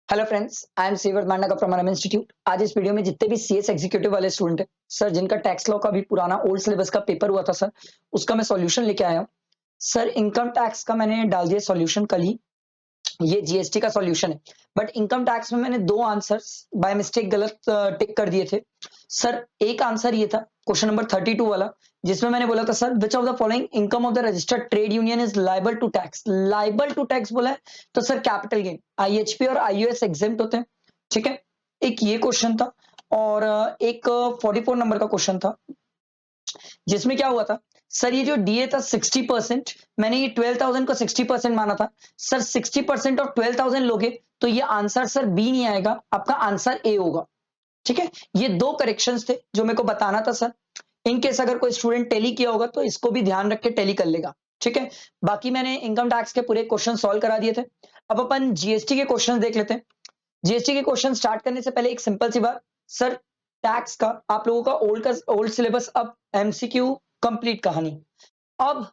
Hello friends, I am सीवर्थ मांडा from Anam institute. आज इस वीडियो में जितने भी सीएस एग्जीक्यूटिव वाले स्टूडेंट है सर, जिनका टैक्स लॉ का भी पुराना ओल्ड सिलेबस का पेपर हुआ था सर, उसका मैं सॉल्यूशन लेके आया हूँ। सर, इनकम टैक्स का मैंने डाल दिया सॉल्यूशन कल ही। ये जीएसटी का सॉल्यूशन है, बट इनकम टैक्स में मैंने दो आंसर्स बाय मिस्टेक गलत टिक कर दिए थे सर। एक आंसर ये था क्वेश्चन नंबर 32 वाला, जिसमें मैंने बोला था sir, which of the following income of the registered trade union is liable to tax. Liable to tax बोला है तो सर कैपिटल गेन, आईएचपी और आईयूएस एग्जेम्प्ट होते हैं। ठीक है, एक ये क्वेश्चन था और एक 44 नंबर का क्वेश्चन था, जिसमें क्या हुआ था सर, ये जो डीए था 60%, मैंने ये 12,000 को 60% माना था सर। 60% ऑफ 12,000 लोगे तो ये आंसर सर बी नहीं आएगा, आपका आंसर ए होगा। ठीक है, ये दो करेक्शंस थे जो मेरे को बताना था सर। इन केस अगर कोई स्टूडेंट टेली किया होगा तो इसको भी ध्यान रख के टेली कर लेगा। ठीक है, बाकी मैंने इनकम टैक्स के पूरे क्वेश्चन सॉल्व करा दिए थे। अब अपन जीएसटी के क्वेश्चन देख लेते हैं। जीएसटी के क्वेश्चन स्टार्ट करने से पहले एक सिंपल सी बात सर, टैक्स का आप लोगों का ओल्ड सिलेबस, अब एमसीक्यू कंप्लीट कहानी। अब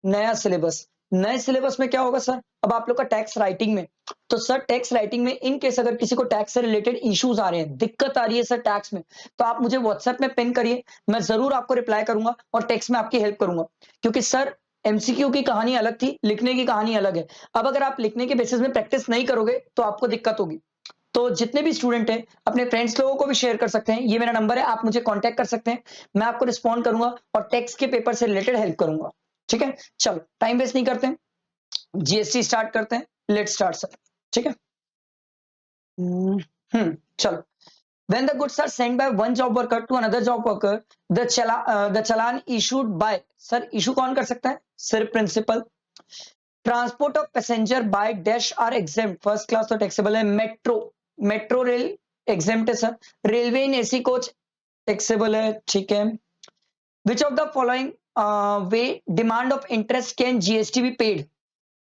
नया सिलेबस, नए सिलेबस में क्या होगा सर, अब आप लोग का टैक्स राइटिंग में। तो सर टैक्स राइटिंग में इन केस अगर किसी को टैक्स से रिलेटेड इश्यूज आ रहे हैं, दिक्कत आ रही है सर टैक्स में, तो आप मुझे व्हाट्सएप में पिन करिए, मैं जरूर आपको रिप्लाई करूंगा और टैक्स में आपकी हेल्प करूंगा। क्योंकि सर एमसीक्यू की कहानी अलग थी, लिखने की कहानी अलग है। अब अगर आप लिखने के बेसिस में प्रैक्टिस नहीं करोगे तो आपको दिक्कत होगी। तो जितने भी स्टूडेंट हैं अपने फ्रेंड्स लोगों को भी शेयर कर सकते हैं, ये मेरा नंबर है, आप मुझे कांटेक्ट कर सकते हैं, मैं आपको रिस्पॉन्ड करूंगा और टेक्स्ट के पेपर से रिलेटेड हेल्प करूंगा। ठीक है, चलो टाइम वेस्ट नहीं करते हैं, जीएसटी स्टार्ट करते हैं। Let start sir. ठीक है, चलो। When the goods are sent by one job worker to another job worker, the challan issued by, sir issue कौन कर सकता है, सिर्फ principal. Transport of passenger by dash are exempt, first class तो taxable है। मेट्रो, मेट्रो रेल एग्जेम्प्ट है sir. Railway in AC coach taxable है। ठीक है, which of the following way demand of interest can GST be paid.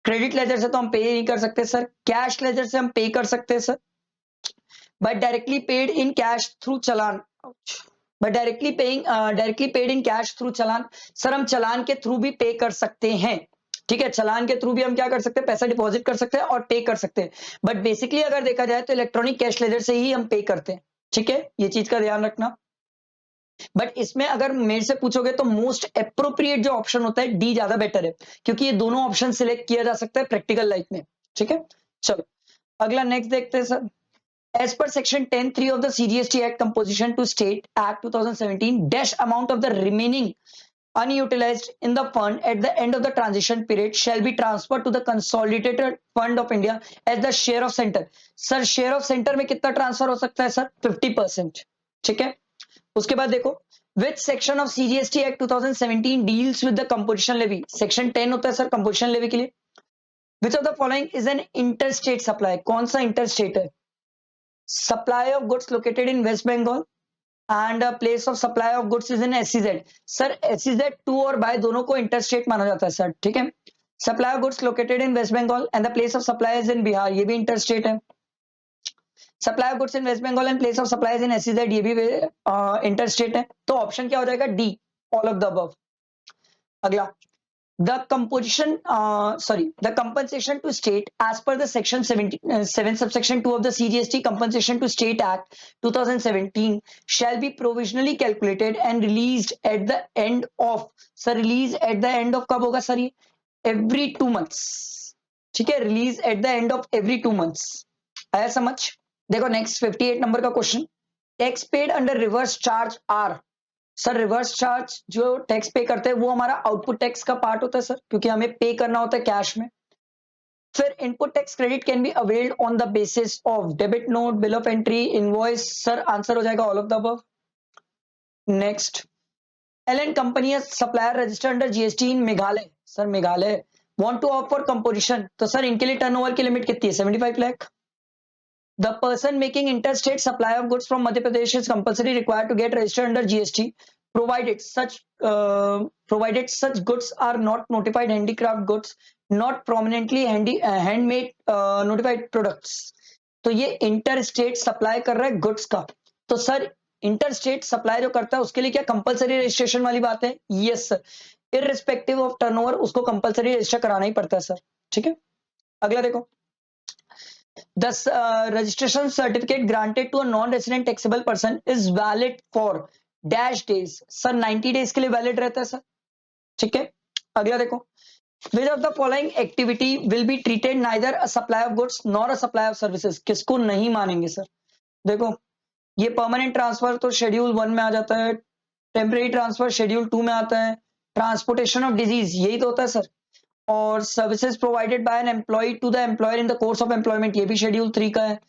Credit ledger से तो हम पे नहीं कर सकते सर, कैश लेजर से हम पे कर सकते हैं sir, but directly paid in cash through challan. But directly paid in cash through challan, sir हम चलान के थ्रू भी पे कर सकते हैं। ठीक है, चलान के थ्रू भी हम क्या कर सकते हैं, पैसा डिपॉजिट कर सकते हैं और पे कर सकते हैं। बट बेसिकली अगर देखा जाए तो इलेक्ट्रॉनिक कैश लेजर से ही हम पे करते हैं। ठीक है, ये चीज का ध्यान रखना। बट इसमें अगर मेरे से पूछोगे तो मोस्ट अप्रोप्रिएट जो ऑप्शन होता है डी ज्यादा बेटर है, क्योंकि ये दोनों ऑप्शन सिलेक्ट किया जा सकता है प्रैक्टिकल लाइफ में। ठीक है, चलो अगला नेक्स्ट देखते हैं sir. As per section 10(3) of the CGST Act, composition to state Act 2017, dash amount of the remaining unutilized in the fund at the end of the transition period shall be transferred to the consolidated fund of India as the share of center. Sir share of center में कितना transfer हो सकता है sir, 50%। ठीक है, उसके बाद देखो, which section of CGST Act 2017 deals with the composition levy। section 10 होता है सर composition levy के लिए। which of the following is an interstate supply, कौन सा interstate है, supply of goods located in West Bengal and a place of supply of goods is in SEZ। Sir SEZ 2 और bye दोनों को interstate माना जाता है सर। ठीक है, supply of goods located in West Bengal and the place of supply is in Bihar, ये भी इंटरस्टेट है। Supply of goods in West Bengal and place of supply is in SEZ, ये भी इंटरस्टेट है। तो ऑप्शन क्या हो जाएगा, D, all of the above. अगला, the compensation to state as per the section 7 subsection 2 of the CGST compensation to state act 2017 shall be provisionally calculated and released at the end of, sir release at the end of कब होगा sir, ये every 2 months। ठीक है, release at the end of every 2 months। आया समझ। देखो next 58 number का question, tax paid under reverse charge are. Sir reverse charge जो टैक्स पे करते हैं वो हमारा आउटपुट टैक्स का पार्ट होता है सर, क्योंकि हमें पे करना होता है कैश में। फिर input tax credit can be availed on the basis of debit note, bill of entry, invoice, sir answer हो जाएगा all of the above. Next, L and company supplier registered under GST in Meghalaya, sir Meghalaya want to opt for composition, तो sir इनके लिए turnover की limit कितनी है, 75 lakh. The person making interstate supply of goods from Madhya Pradesh is compulsory required to get registered under GST, provided such goods are not notified handicraft goods, not prominently handmade notified products। तो ये interstate supply कर रहा है goods का। तो sir interstate supply जो करता है उसके लिए क्या कंपलसरी रजिस्ट्रेशन वाली बात है, yes sir, irrespective of turnover उसको कंपलसरी रजिस्टर कराना ही पड़ता है सर। ठीक है, अगला देखो, The registration certificate granted to a non-resident taxable person is valid for dash days. Sir 90 days के लिए वैलिड रहता है सर, ठीक है। अगला देखो, which of the following activity will be treated neither a supply of goods nor a supply of services? किसको नहीं मानेंगे सर? देखो, ये परमानेंट ट्रांसफर तो शेड्यूल 1 में आ जाता है, टेम्परेरी ट्रांसफर शेड्यूल 2 में आता है, ट्रांसपोर्टेशन ऑफ डिजीज यही तो होता है सर, और services provided by an employ to the employer in the course of employment ये भी शेड्यूल 3 का है,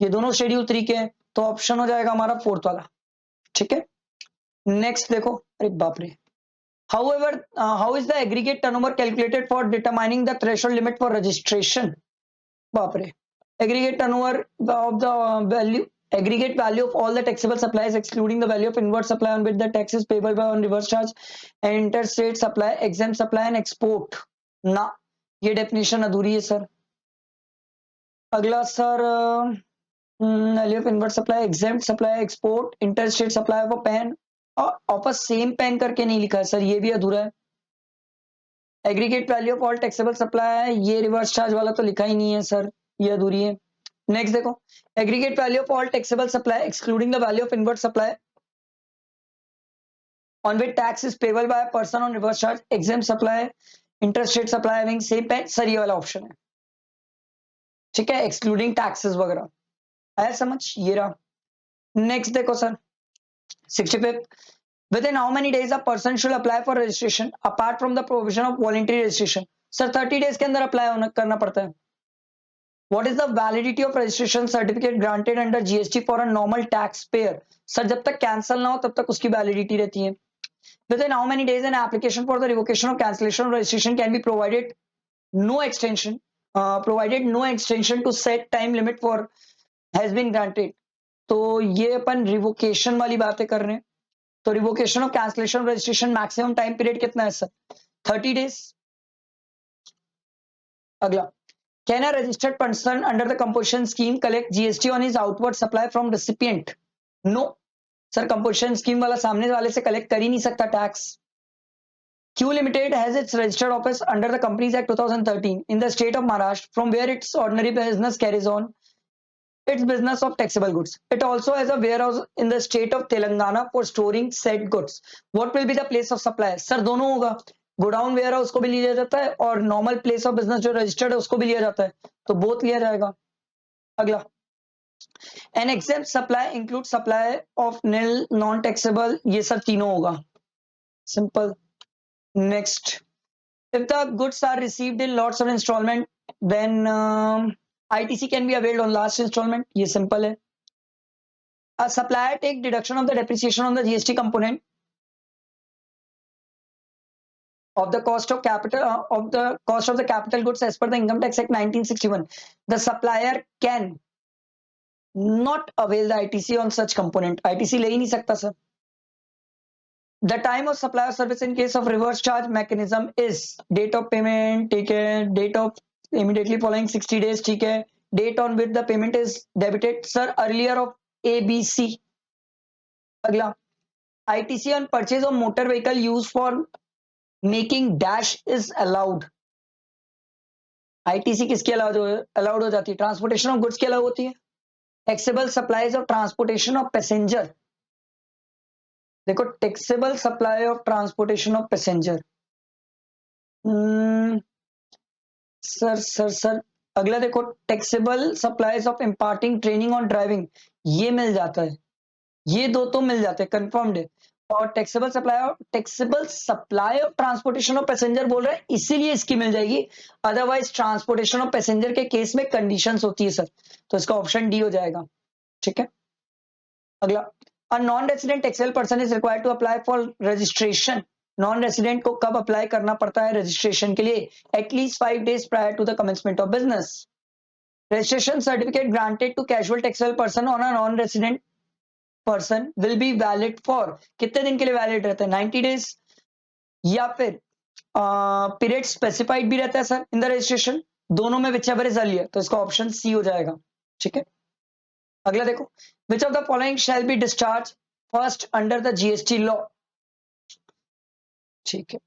ये दोनों शेड्यूल 3 के हैं, तो ऑप्शन हो जाएगा हमारा फोर्थ वाला, ठीक है। नेक्स्ट देखो, अरे बाप रे, however how is the aggregate turnover calculated for determining the threshold limit for registration? बाप रे, aggregate turnover of the value, aggregate value of all the taxable supplies excluding the value of inward supply on which the tax is payable by on reverse charge and interstate supply, exempt supply and export ना, ये definition अधूरी है sir. अगला sir, value of inward supply, exempt supply, export, interstate supply of a pen of a same pen करके नहीं लिखा है sir, ये भी अधूरा है। Aggregate value of all taxable supply है, ये रिवर्स चार्ज वाला तो लिखा ही नहीं है सर, ये अधूरी है। नेक्स्ट देखो, aggregate value of all taxable supply excluding the value of inward supply on which tax is payable by a person on reverse charge, exempt supply, interstate supply having same pen, sir ये वाला option है, ठीक है, excluding taxes वगैरह, आया समझ, ये रहा। नेक्स्ट देखो sir, 65th, within how many days a person should apply for registration apart from the provision of voluntary registration? Sir 30 days के अंदर अप्लाई होना करना पड़ता है। What is the validity of registration certificate granted under GST for a normal taxpayer? Sir जब तक cancel ना हो तब तक उसकी वैलिडिटी रहती है। Within how many days an application for the revocation or cancellation of registration can be provided no extension, provided no extension to set time limit for has been granted? तो ये अपन revocation वाली बातें कर रहे हैं, तो revocation of cancellation registration maximum time period कितना है सर? 30 डेज। अगला, can a registered person under the composition scheme collect GST on his outward supply from recipient? No sir, composition scheme वाला सामने वाले से कलेक्ट कर ही नहीं सकता tax. Q Limited has its registered office under the Companies Act 2013 in the state of Maharashtra, from where its ordinary business carries on its business of taxable goods. It also has a warehouse in the state of Telangana for storing said goods. What will be the place of supply? Sir दोनों होगा, godown ware house को भी लिया जाता है और normal place of business जो registered है उसको भी लिया जाता है, तो बोथ लिया जाएगा। अगला, an exempt supply include supply of nil non taxable, ये सर तीनों होगा, simple. Next, if the goods are received in lots of installment, then ITC can be availed on last installment, ये simple है। A supplier take deduction of the depreciation on the GST component of the cost of capital of the cost of the capital goods as per the Income Tax Act 1961. The supplier can not avail the ITC on such component, ITC ले ही नहीं सकता sir. The time of supply of service in case of reverse charge mechanism is date of payment, ठीक है, date of immediately following 60 days, ठीक है, date on which the payment is debited, sir earlier of ABC। अगला, ITC on purchase of motor vehicle used for making dash is allowed। ITC किसकी allowed हो जाती है? Transportation of goods की allow होती है। Taxable supplies of transportation of passenger, देखो taxable supply of transportation of passenger, sir अगला देखो, taxable supplies of imparting training on driving, ये मिल जाता है, ये दो तो मिल जाते हैं, कंफर्म्ड है। और taxable supply of transportation of passenger बोल रहा है, इसीलिए इसकी मिल जाएगी, अदरवाइज ट्रांसपोर्टेशन ऑफ पैसेंजर के केस में कंडीशंस होती है सर, तो इसका ऑप्शन डी हो जाएगा, ठीक है। अगला, a non resident taxable person is required to apply for registration. Non resident को कब अप्लाई करना पड़ता है रजिस्ट्रेशन के लिए? At least 5 days prior to the commencement of business. Registration certificate granted to casual taxable person on a non resident person will be valid for, कितने दिन के लिए वैलिड रहता है? 90 days, या फिर पीरियड स्पेसिफाइड भी रहता है सर इन द रजिस्ट्रेशन, दोनों में विच एवर इज अर्लियर, तो इसका ऑप्शन सी हो जाएगा, ठीक है। अगला देखो, which of the following shall be discharge first under the GST law, ठीक है,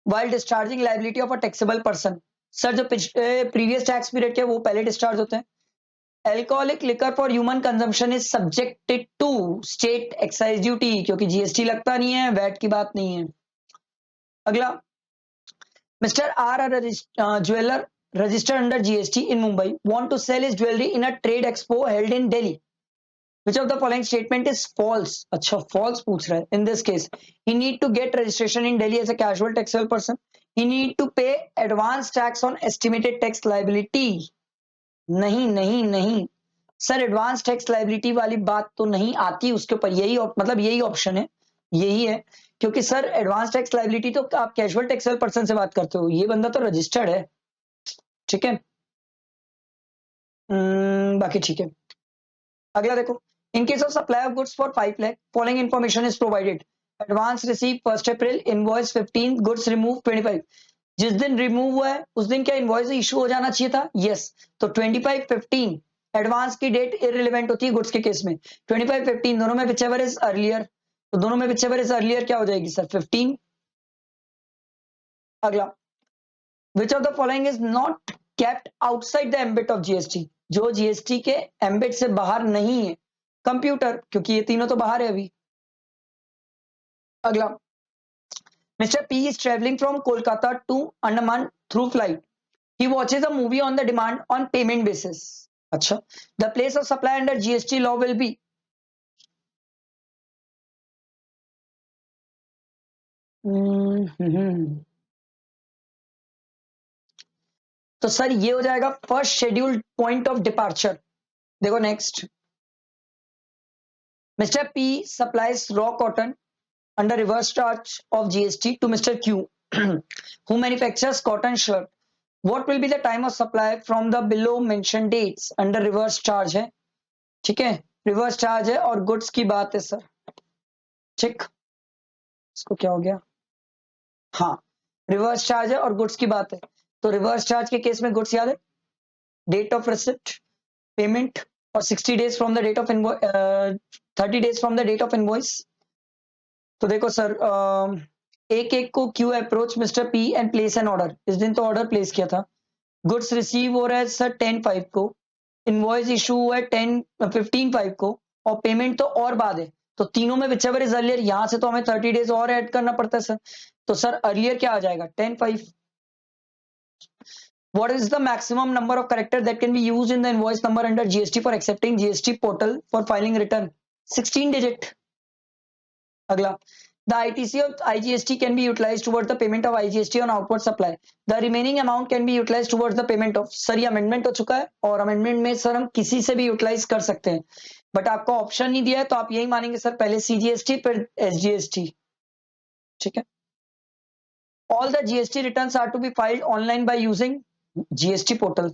while discharging liability of a taxable person। Sir जो प्रीवियस टैक्स पीरियड के वो पहले डिस्चार्ज होते हैं, alcoholic liquor for human consumption is subjected to state excise duty, क्योंकि GST लगता नहीं है, वैट की बात नहीं है। अगला, mister R jeweller registered under GST in Mumbai want to sell his jewelry in a trade expo held in Delhi. Which of the following statement is false? अच्छा, false पूछ रहा है. In this case, he need to get registration in Delhi as a casual taxable person. He need to pay advance tax on estimated tax liability. नहीं नहीं नहीं sir, advance tax liability वाली बात तो नहीं आती उसके ऊपर, यही मतलब यही ऑप्शन है, यही है, क्योंकि सर एडवांस टैक्स लाइबिलिटी तो आप कैजुअल टैक्सेबल पर्सन से बात करते हो, ये बंदा तो रजिस्टर्ड है, ठीक है। बाकी ठीक है। अगला देखो, इन case of supply of goods for 5 lakh following information is provided, advance receive 1 April, invoice 15, goods remove 25। जिस दिन रिमूव हुआ है उस दिन क्या इनवॉइस इशू हो जाना चाहिए था? यस। तो 25 15 एडवांस की डेट इररिलेवेंट होती है गुड्स के केस में, 25 15 दोनों में व्हिचएवर इज अर्लियर, तो दोनों में व्हिचएवर इज अर्लियर क्या हो जाएगी सर? 15। अगला, विच of the following is not kept outside the ambit of GST, जो जीएसटी के एम्बिट से बाहर नहीं है? कंप्यूटर, क्योंकि ये तीनों तो बाहर है अभी। अगला, mister P is travelling from Kolkata to Andaman through flight, he watches a movie on the demand on payment basis. अच्छा, the place of supply under GST law will be, तो सर ये हो जाएगा first scheduled point of departure. देखो next, mister P supplies raw cotton under reverse charge of GST to Mr. Q who manufactures cotton shirt. What will be the time of supply from the below mentioned dates? Under reverse charge है, ठीक है, reverse charge है और goods की बात है sir, ठीक। इसको क्या हो गया? हाँ, रिवर्स चार्ज है और गुड्स की बात है, तो रिवर्स चार्ज के केस में गुड्स याद है, डेट ऑफ रिसिप्ट, पेमेंट और 60 days from the date of invoice, 30 days from the date of invoice. तो देखो सर, एक एक को Q approach mister P and place an order, इस दिन तो ऑर्डर प्लेस किया था, गुड्स रिसीव हो रहा है सर 10/5 को, इनवॉइस इशू हुआ है 15/5 को, और पेमेंट तो और बाद है, तो तीनों में विचएवर इज अर्लियर, यहां से तो हमें 30 डेज और ऐड करना पड़ता है सर, तो सर अर्लियर क्या आ जाएगा? 10/5। What is the maximum number of characters that can be used in the invoice number under GST for accepting GST portal for filing return? 16 digit. अगला, the ITC of IGST can be utilized towards the payment of IGST on outward supply. The remaining amount can be utilized towards the payment of, sir ये amendment हो चुका है और amendment में sir हम किसी से भी यूटिलाइज कर सकते हैं, बट आपको ऑप्शन नहीं दिया है, तो आप यही मानेंगे सर पहले CGST फिर SGST, ठीक है। All the GST returns are to be filed online by using GST portal.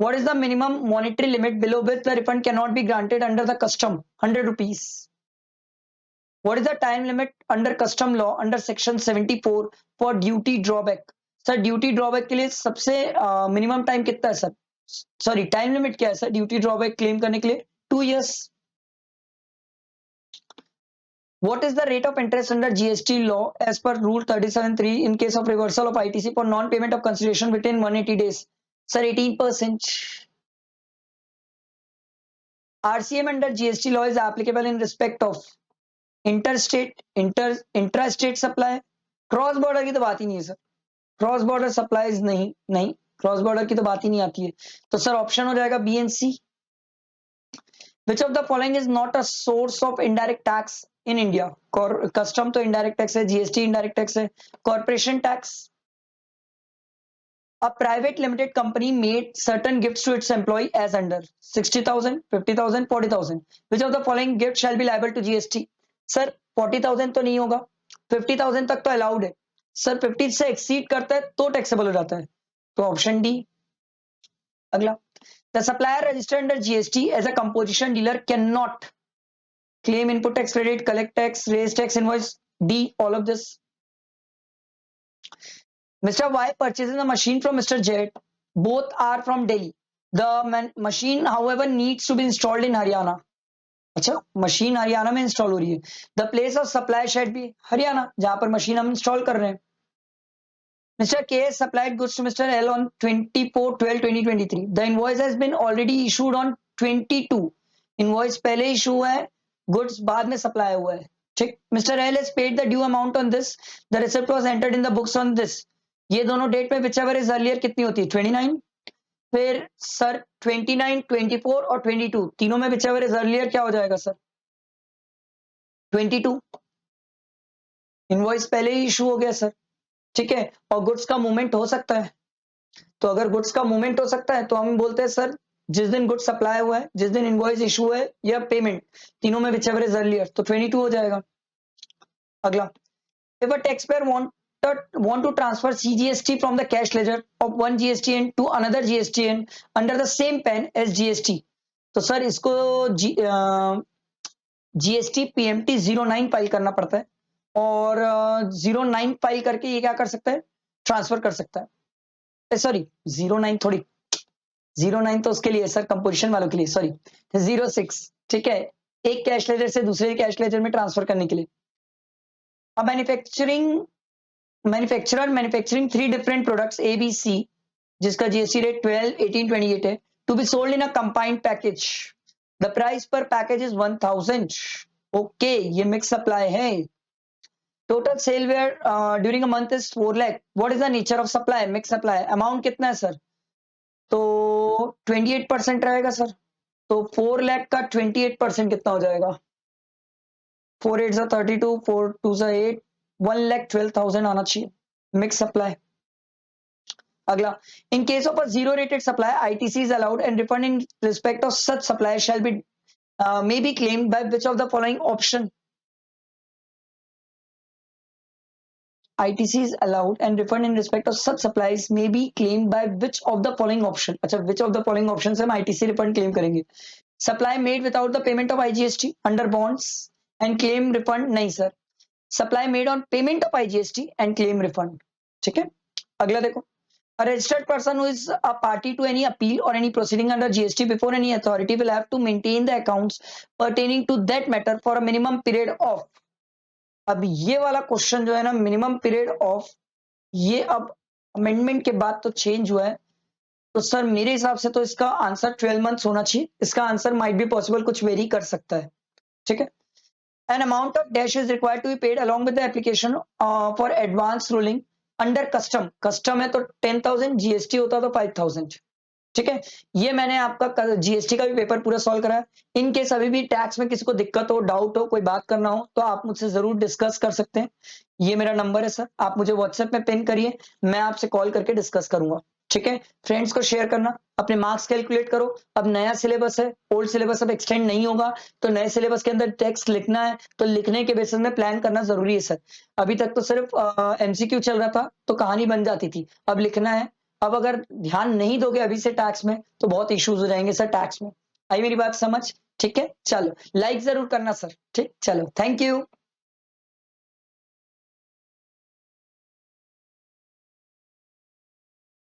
What is the minimum monetary limit below which the refund cannot be granted under the custom? 100 rupees. What is the time limit under custom law under section 74 for duty drawback? Sir duty drawback के लिए सबसे minimum time कितना है sir? Sorry, time limit क्या है sir duty drawback claim करने के लिए? 2 years. What is the rate of interest under GST law as per rule 37(3) in case of reversal of ITC for non-payment of consideration within 180 days? Sir, 18%. RCM under GST law is applicable in respect of interstate, intrastate supply, cross border की तो बात ही नहीं है sir, cross border supplies नहीं cross border की तो बात ही नहीं आती है, तो सर ऑप्शन हो जाएगा B and C. Which of the following is not a source of indirect tax in India? Custom तो इनडायरेक्ट टैक्स है, जीएसटी इनडायरेक्ट टैक्स है, corporation tax. A private limited company made certain gifts to its employee as under 60,000, 50,000, 40,000. Which of the following gifts shall be liable to GST? Sir 40,000 तो नहीं होगा, 50,000 तक तो allowed है sir, 50 से exceed करता है तो टैक्सेबल हो जाता है, तो ऑप्शन डी। अगला, the supplier registered under GST as a composition dealer cannot claim input tax credit, collect tax, raise tax invoice. D, all of this. Mr. Y purchases a machine from Mr. Z. Both are from Delhi. The machine, however, needs to be installed in Haryana. अच्छा, machine Haryana में install हो रही है, the place of supply shed भी हरियाणा, जहां पर machine हम install कर रहे हैं। Mr. K has supplied goods to Mr. L on 24/12/2023. The invoice has been already issued on 22. Invoice पहले issue हुआ है, goods बाद में supply हुआ है. ठीक. Mr. L has paid the due amount on this. The receipt was entered in the books on this. ये दोनों डेट में whichever is earlier कितनी होती है? 29. फिर सर 29, 24 और 22 तीनों में whichever is earlier क्या हो जाएगा सर? 22. इनवॉइस पहले ही इशू हो गया सर. ठीक है. और गुड्स का मूवमेंट हो सकता है. तो अगर गुड्स का मूवमेंट हो सकता है तो हम बोलते हैं सर जिस दिन गुड्स सप्लाई हुआ है, जिस दिन इनवॉइस इशू है या पेमेंट, तीनों में whichever is earlier, तो 22 हो जाएगा. अगला, if a taxpayer want to transfer CGST from the cash ledger of one GSTN to another GSTN under the same pen as GST, तो सर इसको GST PMT 09 फाइल करना पड़ता है और 09 फाइल करके ये क्या कर सकता है? ट्रांसफर कर सकता है. सॉरी 09 थोड़ी, 09 तो उसके लिए सर कंपोजिशन वालों के लिए, सॉरी 06. ठीक है. एक कैश लेजर से दूसरे कैश लेजर में ट्रांसफर करने के लिए. अब manufacturing 3 different products A, B, C, जिसका GST रेट 12, 18, 28 है, to be sold in a combined package. The price per package is 1000. Okay, ये मिक्स सप्लाई है. Total sale were during a month is 4 lakh. What is the nature of supply? Mix supply. Amount कितना है sir? तो 28% रहेगा sir. तो 4 लाख का 28% कितना हो जाएगा? 4 8 32, 4 2 8, 1,12,000 आना चाहिए. Mix supply. अगला, in case of a zero rated supply, ITC is allowed and refund in respect of such supply shall be may be claimed by which of the following option? ITC is allowed and refund in respect of such supplies may be claimed by which of the following option? अच्छा, which of the following option से हम ITC refund claim करेंगे? Supply made without the payment of IGST under bonds and claim refund? नहीं sir. Supply made on payment of IGST and claim refund. ठीक है. अगला देखो. A registered person who is a party to any appeal or any proceeding under GST before any authority will have to maintain the accounts pertaining to that matter for a minimum period of. अब ये वाला question जो है ना, minimum period of, ये अब amendment के बाद तो चेंज हुआ है. तो सर मेरे हिसाब से तो इसका आंसर 12 मंथ्स होना चाहिए. इसका आंसर माइट बी पॉसिबल, कुछ वेरी कर सकता है. ठीक है. An amount of dash is required to be paid along with the application for advance ruling under custom. Custom है तो 10,000, GST होता तो 5,000. ठीक है. ये मैंने आपका GST का भी पेपर पूरा सॉल्व करा है. इन केस अभी भी टैक्स में किसी को दिक्कत हो, डाउट हो, कोई बात करना हो तो आप मुझसे जरूर डिस्कस कर सकते हैं. ये मेरा नंबर है सर, आप मुझे व्हाट्सएप में पिन करिए, मैं आपसे कॉल करके डिस्कस करूंगा. ठीक है. फ्रेंड्स को शेयर करना, अपने मार्क्स कैलकुलेट करो. अब नया सिलेबस है, ओल्ड सिलेबस अब एक्सटेंड नहीं होगा, तो नए सिलेबस के अंदर टेक्स्ट लिखना है तो लिखने के बेसिस में प्लान करना जरूरी है सर. अभी तक तो सिर्फ MCQ चल रहा था तो कहानी बन जाती थी, अब लिखना है. अब अगर ध्यान नहीं दोगे अभी से टैक्स में तो बहुत इश्यूज हो जाएंगे सर टैक्स में. आई मेरी बात समझ? ठीक है. चलो लाइक जरूर करना सर. ठीक. चलो, थैंक यू.